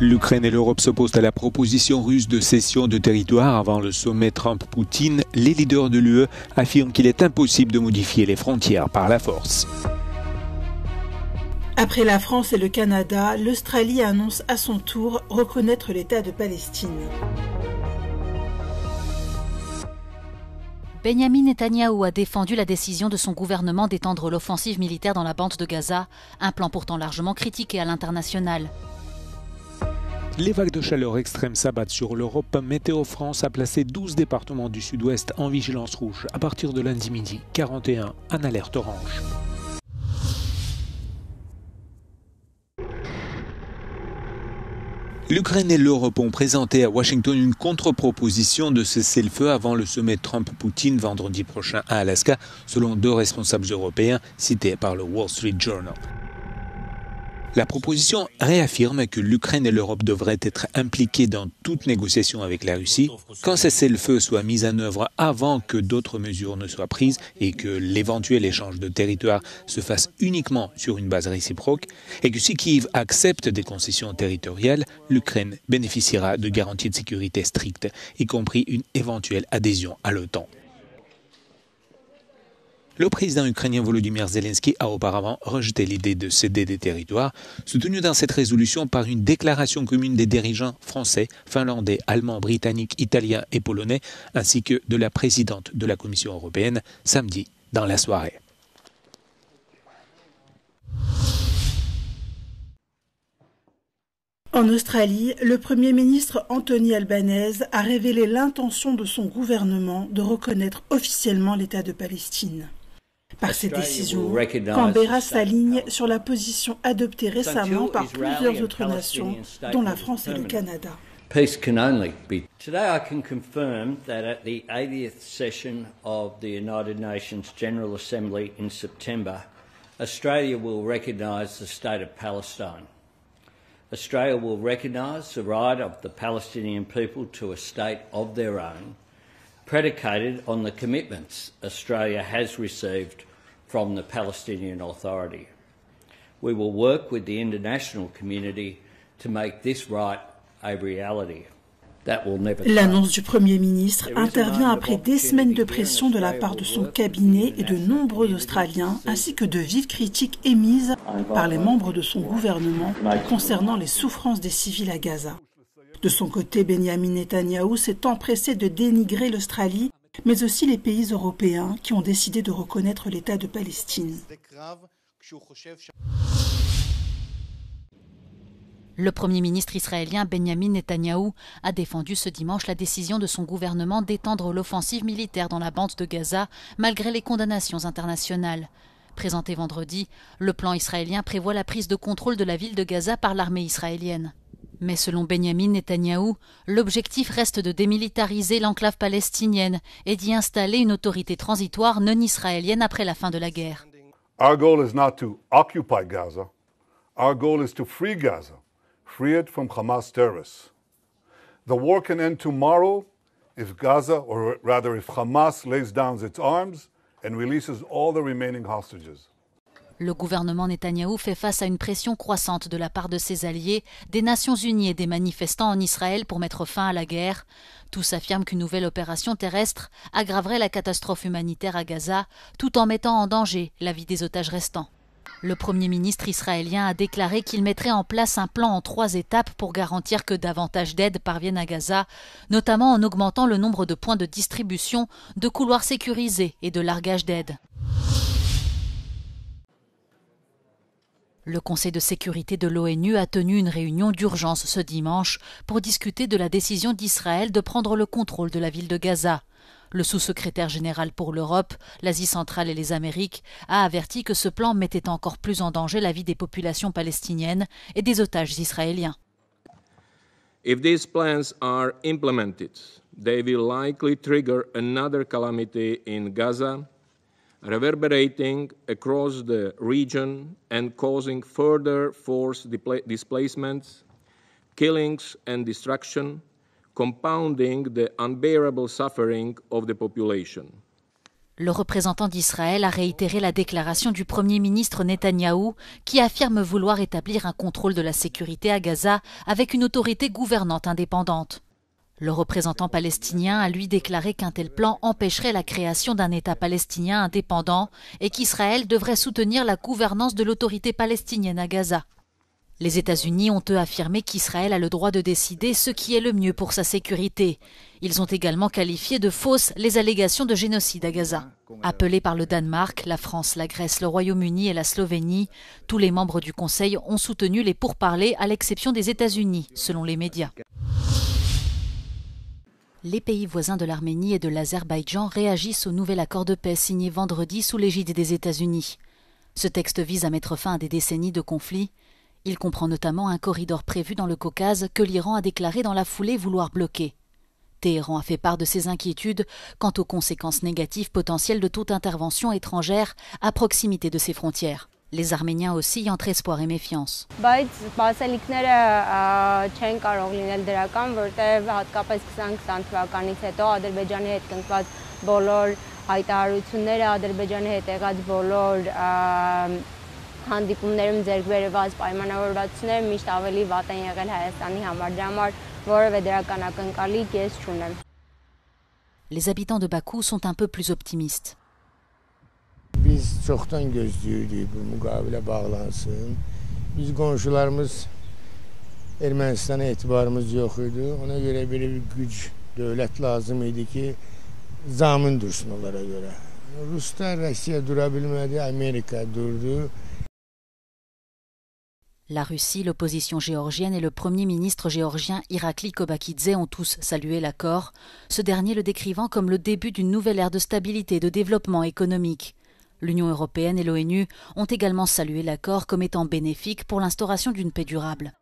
L'Ukraine et l'Europe s'opposent à la proposition russe de cession de territoire avant le sommet Trump-Poutine. Les leaders de l'UE affirment qu'il est impossible de modifier les frontières par la force. Après la France et le Canada, l'Australie annonce à son tour reconnaître l'État de Palestine. Benyamin Netanyahou a défendu la décision de son gouvernement d'étendre l'offensive militaire dans la bande de Gaza, un plan pourtant largement critiqué à l'international. Les vagues de chaleur extrême s'abattent sur l'Europe. Météo France a placé 12 départements du sud-ouest en vigilance rouge à partir de lundi midi, 41 en alerte orange. L'Ukraine et l'Europe ont présenté à Washington une contre-proposition de cessez-le-feu avant le sommet Trump-Poutine vendredi prochain à Alaska, selon 2 responsables européens cités par le Wall Street Journal. La proposition réaffirme que l'Ukraine et l'Europe devraient être impliquées dans toute négociation avec la Russie, qu'un cessez-le-feu soit mis en œuvre avant que d'autres mesures ne soient prises et que l'éventuel échange de territoire se fasse uniquement sur une base réciproque, et que si Kiev accepte des concessions territoriales, l'Ukraine bénéficiera de garanties de sécurité strictes, y compris une éventuelle adhésion à l'OTAN. Le président ukrainien Volodymyr Zelensky a auparavant rejeté l'idée de céder des territoires, soutenu dans cette résolution par une déclaration commune des dirigeants français, finlandais, allemands, britanniques, italiens et polonais, ainsi que de la présidente de la Commission européenne, samedi dans la soirée. En Australie, le Premier ministre Anthony Albanese a révélé l'intention de son gouvernement de reconnaître officiellement l'État de Palestine. Par cette décision, Canberra s'aligne sur la position adoptée récemment par plusieurs autres nations, dont la France et le Canada. Peace can only be. Today I can confirm that at the 80th session of the United Nations General Assembly in September, Australia will recognise the state of Palestine. Australia will recognise the right of the Palestinian people to a state of their own, predicated on the commitments Australia has received from the Palestinian Authority. We will work with the international community to make this right a reality. L'annonce du Premier ministre intervient après des semaines de pression de la part de son cabinet et de nombreux Australiens, ainsi que de vives critiques émises par les membres de son gouvernement concernant les souffrances des civils à Gaza. De son côté, Benyamin Netanyahou s'est empressé de dénigrer l'Australie, mais aussi les pays européens qui ont décidé de reconnaître l'État de Palestine. Le Premier ministre israélien Benyamin Netanyahou a défendu ce dimanche la décision de son gouvernement d'étendre l'offensive militaire dans la bande de Gaza, malgré les condamnations internationales. Présenté vendredi, le plan israélien prévoit la prise de contrôle de la ville de Gaza par l'armée israélienne. Mais selon Benyamin Netanyahou, l'objectif reste de démilitariser l'enclave palestinienne et d'y installer une autorité transitoire non israélienne après la fin de la guerre. Our goal is not to occupy Gaza. Our goal is to free Gaza. Free it from Hamas terrorists. The war can end tomorrow if Gaza, or rather if Hamas lays down its arms and releases all the remaining hostages. Le gouvernement Netanyahou fait face à une pression croissante de la part de ses alliés, des Nations Unies et des manifestants en Israël pour mettre fin à la guerre. Tous affirment qu'une nouvelle opération terrestre aggraverait la catastrophe humanitaire à Gaza, tout en mettant en danger la vie des otages restants. Le Premier ministre israélien a déclaré qu'il mettrait en place un plan en 3 étapes pour garantir que davantage d'aides parviennent à Gaza, notamment en augmentant le nombre de points de distribution, de couloirs sécurisés et de largage d'aide. Le Conseil de sécurité de l'ONU a tenu une réunion d'urgence ce dimanche pour discuter de la décision d'Israël de prendre le contrôle de la ville de Gaza. Le sous-secrétaire général pour l'Europe, l'Asie centrale et les Amériques a averti que ce plan mettait encore plus en danger la vie des populations palestiniennes et des otages israéliens. If these plans are implemented, they will likely trigger another calamity in Gaza, reverberating across the region and causing further forced displacements, killings and destruction, compounding the unbearable suffering of the population. Le représentant d'Israël a réitéré la déclaration du Premier ministre Netanyahou qui affirme vouloir établir un contrôle de la sécurité à Gaza avec une autorité gouvernante indépendante. Le représentant palestinien a lui déclaré qu'un tel plan empêcherait la création d'un État palestinien indépendant et qu'Israël devrait soutenir la gouvernance de l'autorité palestinienne à Gaza. Les États-Unis ont eux affirmé qu'Israël a le droit de décider ce qui est le mieux pour sa sécurité. Ils ont également qualifié de fausses les allégations de génocide à Gaza. Appelés par le Danemark, la France, la Grèce, le Royaume-Uni et la Slovénie, tous les membres du Conseil ont soutenu les pourparlers à l'exception des États-Unis, selon les médias. Les pays voisins de l'Arménie et de l'Azerbaïdjan réagissent au nouvel accord de paix signé vendredi sous l'égide des États-Unis. Ce texte vise à mettre fin à des décennies de conflits. Il comprend notamment un corridor prévu dans le Caucase que l'Iran a déclaré dans la foulée vouloir bloquer. Téhéran a fait part de ses inquiétudes quant aux conséquences négatives potentielles de toute intervention étrangère à proximité de ses frontières. Les Arméniens oscillent entre espoir et méfiance. հանդիպումներում ձեռք բերված պայմանավորվածությունները միշտ ավելի վատ են եղել Հայաստանի համար, դրա համար որևէ դրական ակնկալի ես չունեմ. Les habitants de Bakou sont un peu plus optimistes. Biz çoxdan gözləyirik bu müqavilə bağlansın. Biz qonşularımız Ermənistana etibarımız yox idi. Ona görə belə bir güc, dövlət lazım idi ki, zamin dursun onlara görə. Ruslar Rusiya dura bilmədi, Amerika durdu. La Russie, l'opposition géorgienne et le premier ministre géorgien Irakli Kobakidze ont tous salué l'accord, ce dernier le décrivant comme le début d'une nouvelle ère de stabilité et de développement économique. L'Union européenne et l'ONU ont également salué l'accord comme étant bénéfique pour l'instauration d'une paix durable.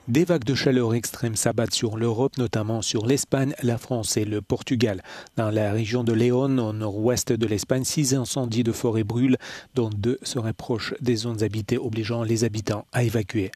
Des vagues de chaleur extrêmes s'abattent sur l'Europe, notamment sur l'Espagne, la France et le Portugal. Dans la région de Léon, au nord-ouest de l'Espagne, 6 incendies de forêt brûlent, dont 2 seraient proches des zones habitées, obligeant les habitants à évacuer.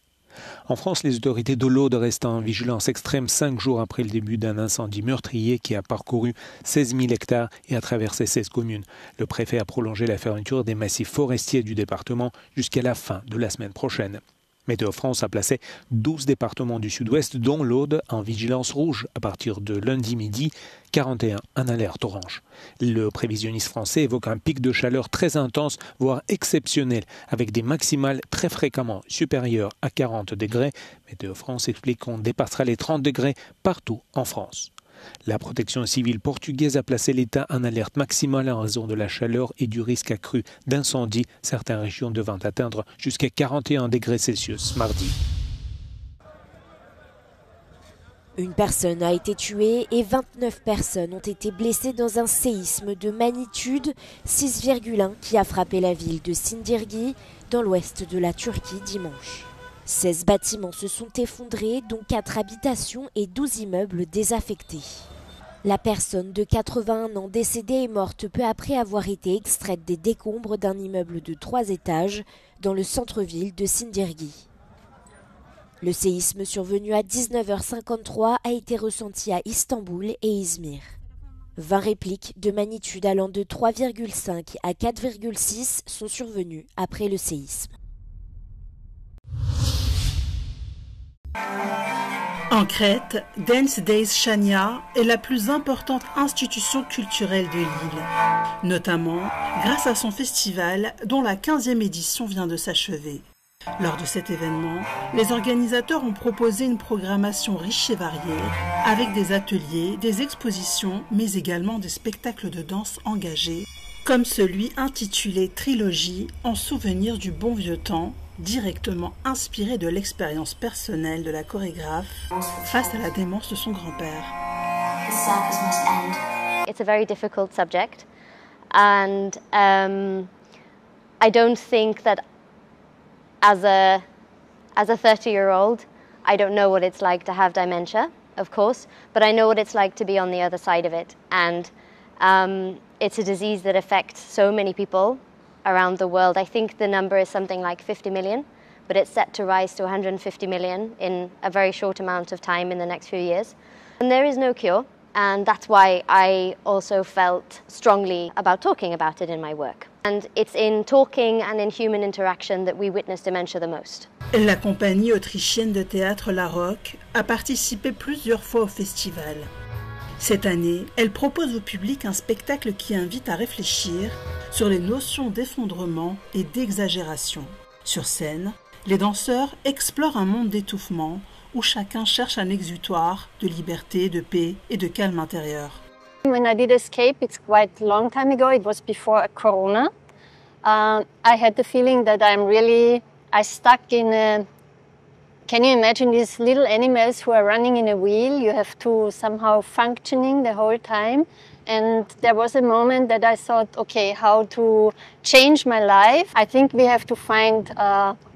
En France, les autorités de l'Aude restent en vigilance extrême 5 jours après le début d'un incendie meurtrier qui a parcouru 16 000 hectares et a traversé 16 communes. Le préfet a prolongé la fermeture des massifs forestiers du département jusqu'à la fin de la semaine prochaine. Météo France a placé 12 départements du sud-ouest, dont l'Aude, en vigilance rouge à partir de lundi midi, 41 en alerte orange. Le prévisionniste français évoque un pic de chaleur très intense, voire exceptionnel, avec des maximales très fréquemment supérieures à 40 degrés. Météo France explique qu'on dépassera les 30 degrés partout en France. La protection civile portugaise a placé l'État en alerte maximale en raison de la chaleur et du risque accru d'incendie, certaines régions devant atteindre jusqu'à 41 degrés Celsius mardi. Une personne a été tuée et 29 personnes ont été blessées dans un séisme de magnitude 6,1 qui a frappé la ville de Sindirgi dans l'ouest de la Turquie dimanche. 16 bâtiments se sont effondrés, dont 4 habitations et 12 immeubles désaffectés. La personne de 81 ans décédée est morte peu après avoir été extraite des décombres d'un immeuble de 3 étages dans le centre-ville de Sindirgi. Le séisme survenu à 19h53 a été ressenti à Istanbul et Izmir. 20 répliques de magnitude allant de 3,5 à 4,6 sont survenues après le séisme. En Crète, Dance Days Chania est la plus importante institution culturelle de l'île, notamment grâce à son festival dont la 15e édition vient de s'achever. Lors de cet événement, les organisateurs ont proposé une programmation riche et variée, avec des ateliers, des expositions, mais également des spectacles de danse engagés, comme celui intitulé Trilogie en souvenir du bon vieux temps, directement inspiré de l'expérience personnelle de la chorégraphe face à la démence de son grand-père. It's a very difficult subject, and I don't think that as a 30-year-old, I don't know what it's like to have dementia, of course, but I know what it's like to be on the other side of it, and it's a disease that affects so many people around the world. I think the number is something like 50 million, but it's set to rise to 150 million in a very short amount of time in the next few years. And there is no cure. And that's why I also felt strongly about talking about it in my work. And it's in talking and in human interaction that we witness dementia the most. La compagnie autrichienne de théâtre La Roque a participé plusieurs fois au festival. Cette année, elle propose au public un spectacle qui invite à réfléchir sur les notions d'effondrement et d'exagération. Sur scène, les danseurs explorent un monde d'étouffement où chacun cherche un exutoire de liberté, de paix et de calme intérieur. When I did Escape, it's quite a long time ago, it was before Corona. I had the feeling that I stuck in a... Can you imagine these little animals who are running in a wheel? You have to somehow functioning the whole time. And there was a moment that I thought, okay, how to change my life? I think we have to find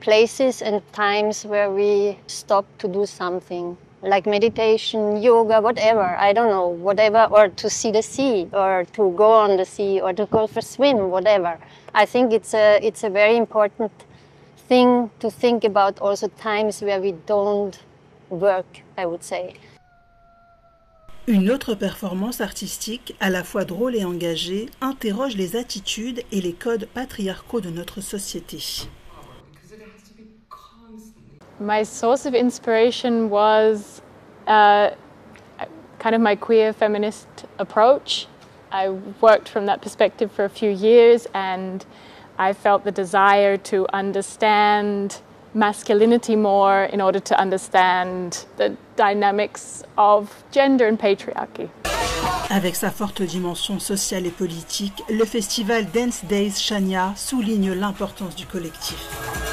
places and times where we stop to do something, like meditation, yoga, whatever, I don't know, whatever, or to see the sea, or to go on the sea, or to go for a swim, whatever. I think it's a very important thing to think about, also times where we don't work, I would say. Une autre performance artistique, à la fois drôle et engagée, interroge les attitudes et les codes patriarcaux de notre société. My source of inspiration was kind of my queer feminist approach. I worked from that perspective for a few years, and I felt the desire to understand masculinity more in order to understand the dynamics of gender and patriarchy. Avec sa forte dimension sociale et politique, le festival Dance Days Chania souligne l'importance du collectif.